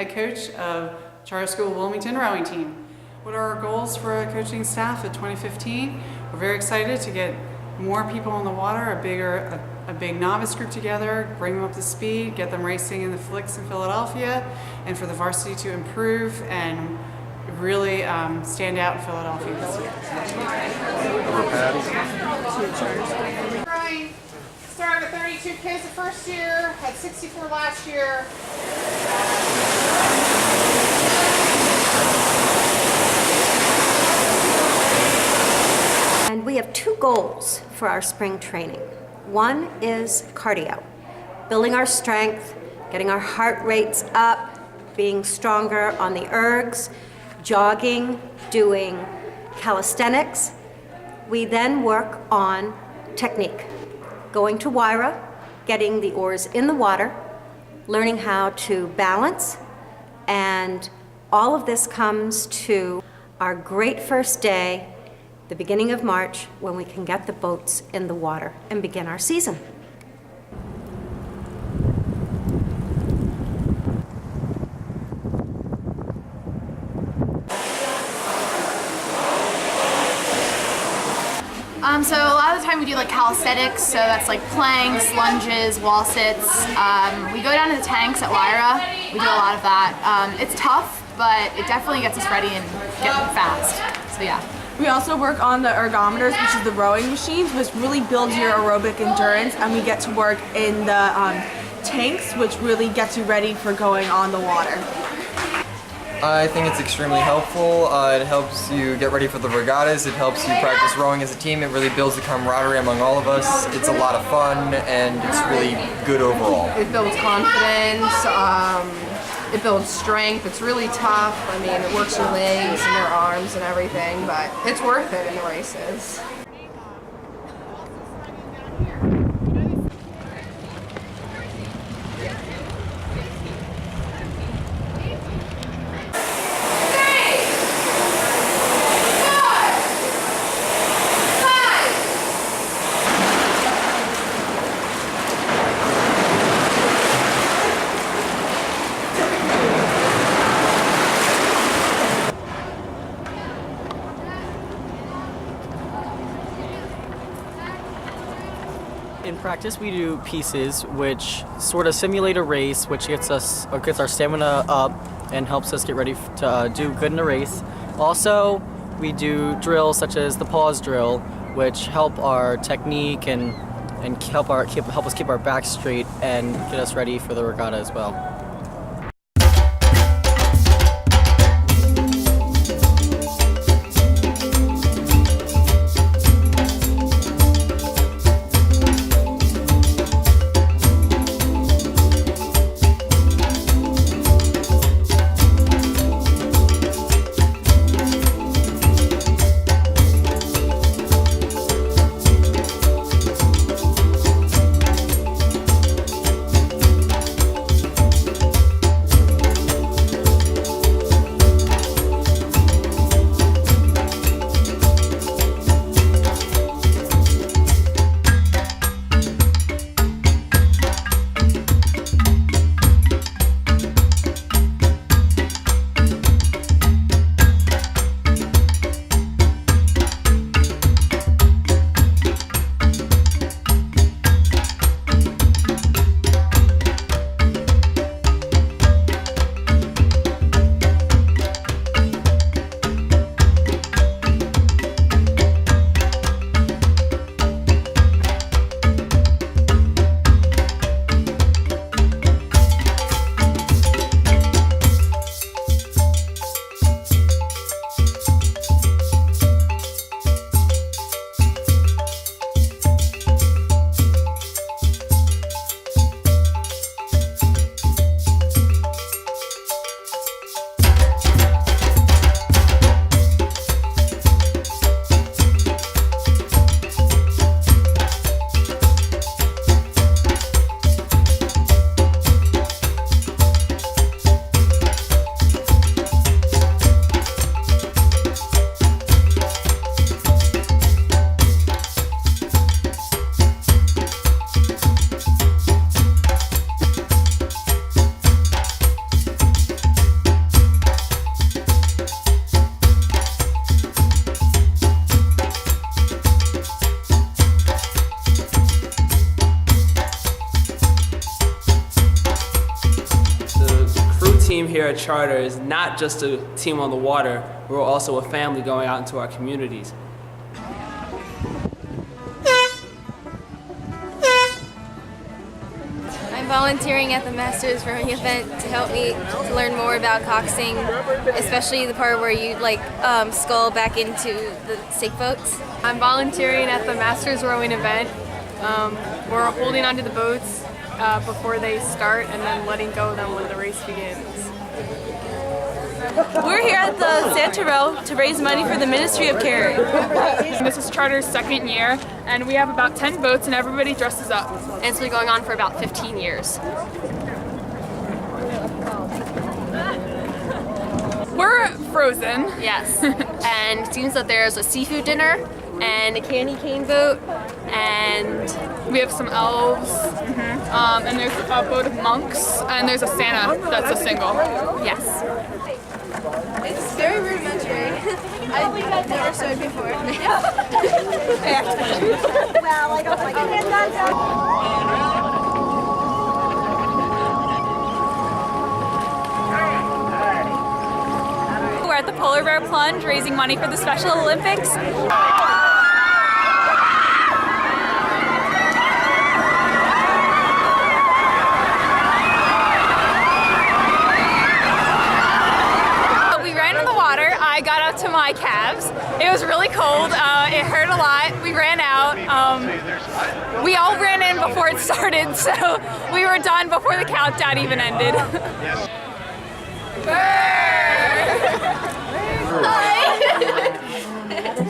head coach of Charter School of Wilmington rowing team. What are our goals for our coaching staff at 2015? We're very excited to get more people on the water, a big novice group together, bring them up to speed, get them racing in the flicks in Philadelphia, and for the varsity to improve and really stand out in Philadelphia this year. Rowing started with 32 kids the first year, had 64 last year. And we have two goals for our spring training. One is cardio, building our strength, getting our heart rates up, being stronger on the ergs, jogging, doing calisthenics. We then work on technique, going to Wyra, getting the oars in the water, learning how to balance, and all of this comes to our great first day, the beginning of March, when we can get the boats in the water and begin our season. So a lot of the time we do like calisthenics, so that's like planks, lunges, wall sits. We go down to the tanks at Lyra. We do a lot of that. It's tough, but it definitely gets us ready and getting fast. So yeah. We also work on the ergometers, which is the rowing machines, which really builds your aerobic endurance, and we get to work in the tanks, which really gets you ready for going on the water. I think it's extremely helpful. It helps you get ready for the regattas. It helps you practice rowing as a team. It really builds the camaraderie among all of us. It's a lot of fun, and it's really good overall. It builds confidence, it builds strength. It's really tough. I mean, it works your legs and your arms and everything, but it's worth it in the races. In practice, we do pieces which sort of simulate a race, which gets our stamina up and helps us get ready to do good in a race. Also, we do drills such as the pause drill, which help our technique and help us keep our back straight and get us ready for the regatta as well. here at Charter is not just a team on the water, we're also a family going out into our communities. I'm volunteering at the Masters Rowing event to help me to learn more about coxing, especially the part where you scull back into the stake boats. I'm volunteering at the Masters Rowing event. We're holding onto the boats before they start and then letting go of them when the race begins. We're here at the Santa Row to raise money for the Ministry of Caring. This is Charter's second year, and we have about 10 boats and everybody dresses up. And it's been going on for about 15 years. We're frozen. Yes, and it seems that there's a seafood dinner and a candy cane boat, and We have some elves, and there's a boat of monks, and there's a Santa that's a single. yes. It's very rudimentary. I've never sewed before. Well, I don't like it. We're at the Polar Bear Plunge, raising money for the Special Olympics. I got up to my calves. It was really cold. It hurt a lot. We ran out. We all ran in before it started, so we were done before the countdown even ended.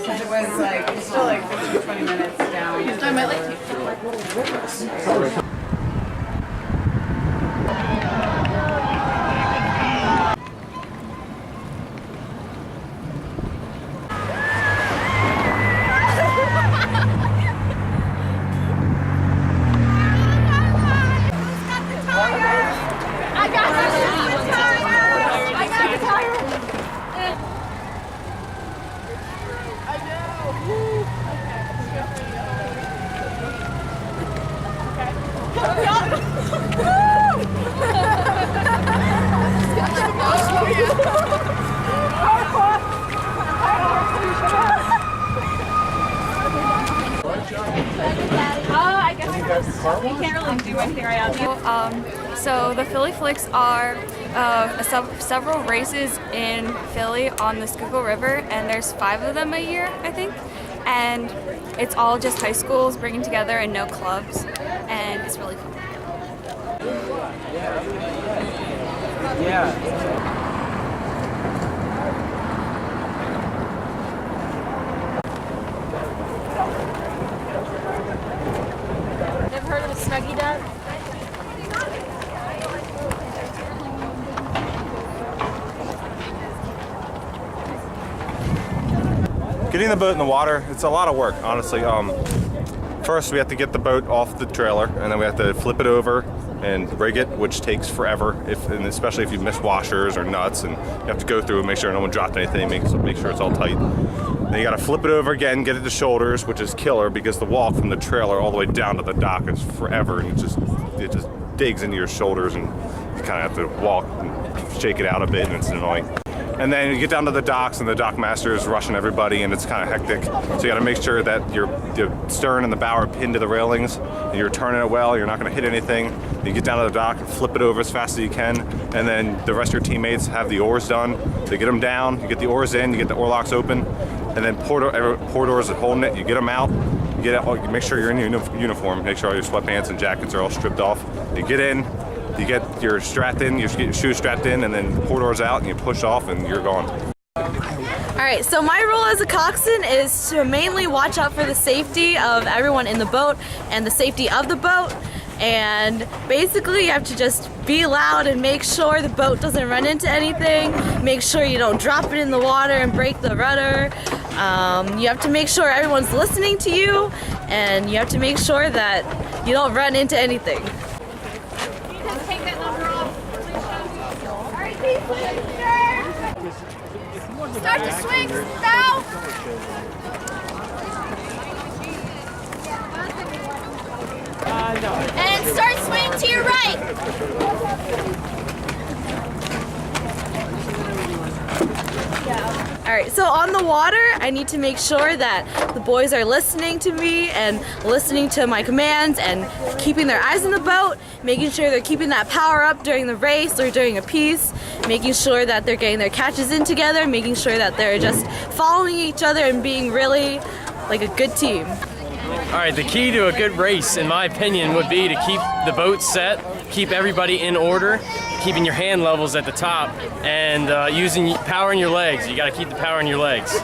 It was like, it's still like 15, 20 minutes down. I might like to. So the Philly Flicks are several races in Philly on the Schuylkill River, and there's 5 of them a year, I think. And it's all just high schools bringing together and no clubs, and it's really cool. Never heard of a Snuggie Duck? Getting the boat in the water, it's a lot of work, honestly. First, we have to get the boat off the trailer, and then we have to flip it over and rig it, which takes forever, and especially if you miss washers or nuts, and you have to go through and make sure no one dropped anything, make sure it's all tight. Then you got to flip it over again, get it to shoulders, which is killer because the walk from the trailer all the way down to the dock is forever, and it just digs into your shoulders, and you kind of have to walk and shake it out a bit, and it's annoying. And then you get down to the docks, and the dock master is rushing everybody, and it's kind of hectic. So you got to make sure that your stern and the bow are pinned to the railings, and you're turning it well. You're not going to hit anything. You get down to the dock and flip it over as fast as you can, and then the rest of your teammates have the oars done. They get them down. You get the oars in. You get the oar locks open, and then port oars are holding it. You get them out. You make sure you're in your uniform. Make sure all your sweatpants and jackets are all stripped off. You get in. You get your strapped in, you get your shoes strapped in, and then port oars out, and you push off, and you're gone. All right, so my role as a coxswain is to mainly watch out for the safety of everyone in the boat and the safety of the boat. And basically you have to just be loud and make sure the boat doesn't run into anything. Make sure you don't drop it in the water and break the rudder. You have to make sure everyone's listening to you, and you have to make sure that you don't run into anything. Start to swing, bow. And start swing to your right. Alright, so on the water, I need to make sure that the boys are listening to me and listening to my commands and keeping their eyes on the boat, making sure they're keeping that power up during the race or during a piece, making sure that they're getting their catches in together, making sure that they're just following each other and being really like a good team. All right, the key to a good race, in my opinion, would be to keep the boat set, keep everybody in order, keeping your hand levels at the top, and using power in your legs. You got to keep the power in your legs.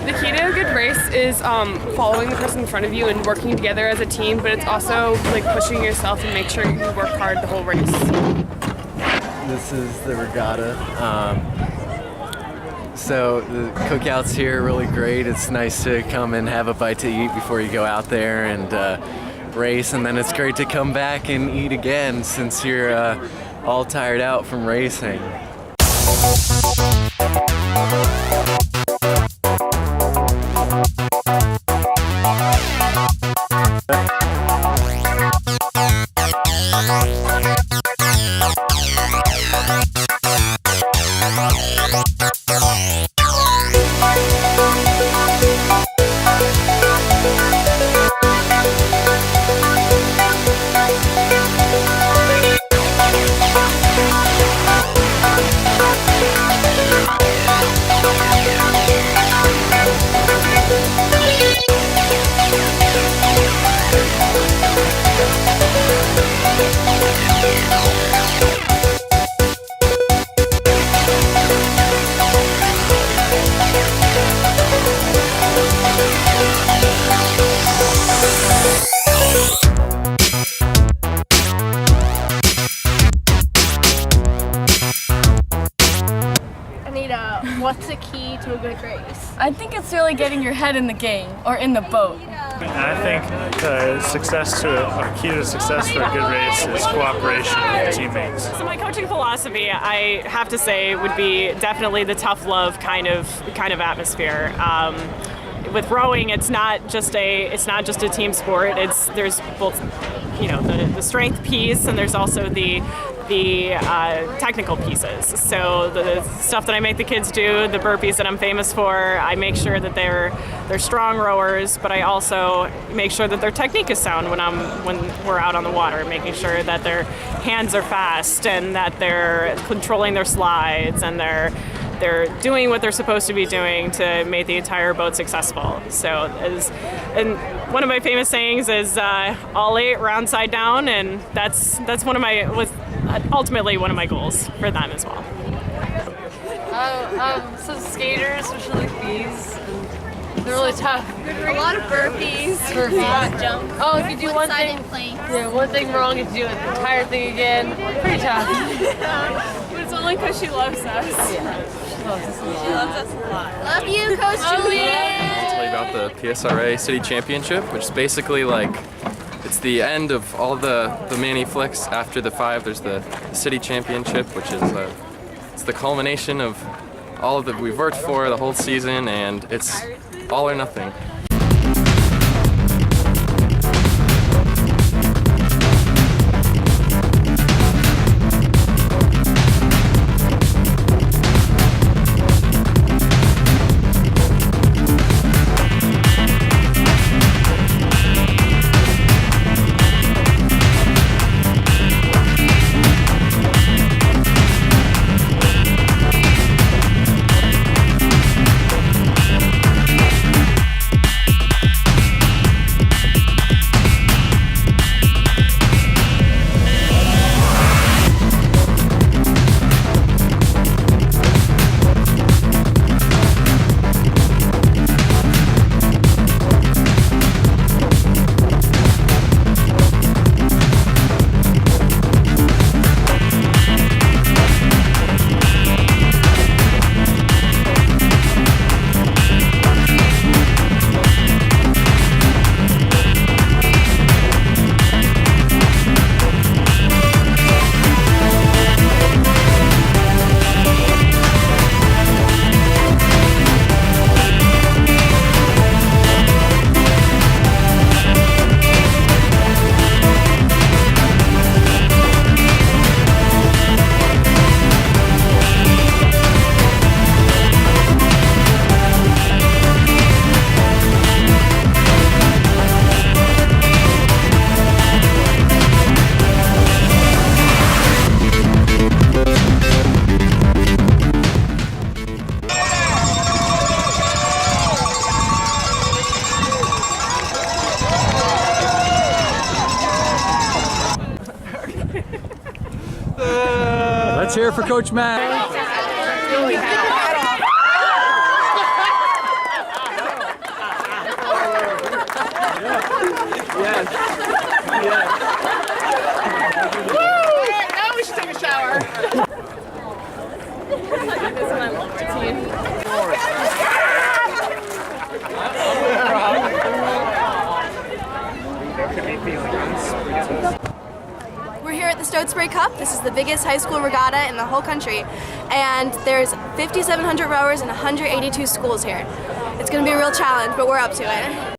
The key to a good race is following the person in front of you and working together as a team, but it's also like pushing yourself and make sure you work hard the whole race. This is the regatta. So the cookouts here are really great. It's nice to come and have a bite to eat before you go out there and race, and then it's great to come back and eat again since you're all tired out from racing. What's the key to a good race? I think it's really getting your head in the game or in the boat. I think the key to success for a good race is cooperation with teammates. So my coaching philosophy, I have to say, would be definitely the tough love kind of atmosphere. With rowing, it's not just a team sport. There's both, the strength piece, and there's also the technical pieces. So the stuff that I make the kids do, the burpees that I'm famous for, I make sure that they're strong rowers, but I also make sure that their technique is sound when we're out on the water, making sure that their hands are fast and that they're controlling their slides and they're doing what they're supposed to be doing to make the entire boat successful. And one of my famous sayings is all eight round side down, and that's ultimately one of my goals for them as well. So skaters, especially like these, they're really tough. A lot of burpees. Jump. Oh, if you do one thing wrong, you have to do the entire thing again. Pretty tough. But it's only because she loves us. Yeah. She loves us a lot. Love you, Coach Julian. I'll tell you about the PSRA City Championship, which is basically like it's the end of all the mini flicks. After the 5, there's the City Championship, which is it's the culmination of all that we've worked for the whole season, and it's all or nothing. Coach Matt. Now we should take a shower. This is my We're here at the Stoat Spray Cup. This is the biggest high school regatta in the whole country. And there's 5,700 rowers and 182 schools here. It's going to be a real challenge, but we're up to it.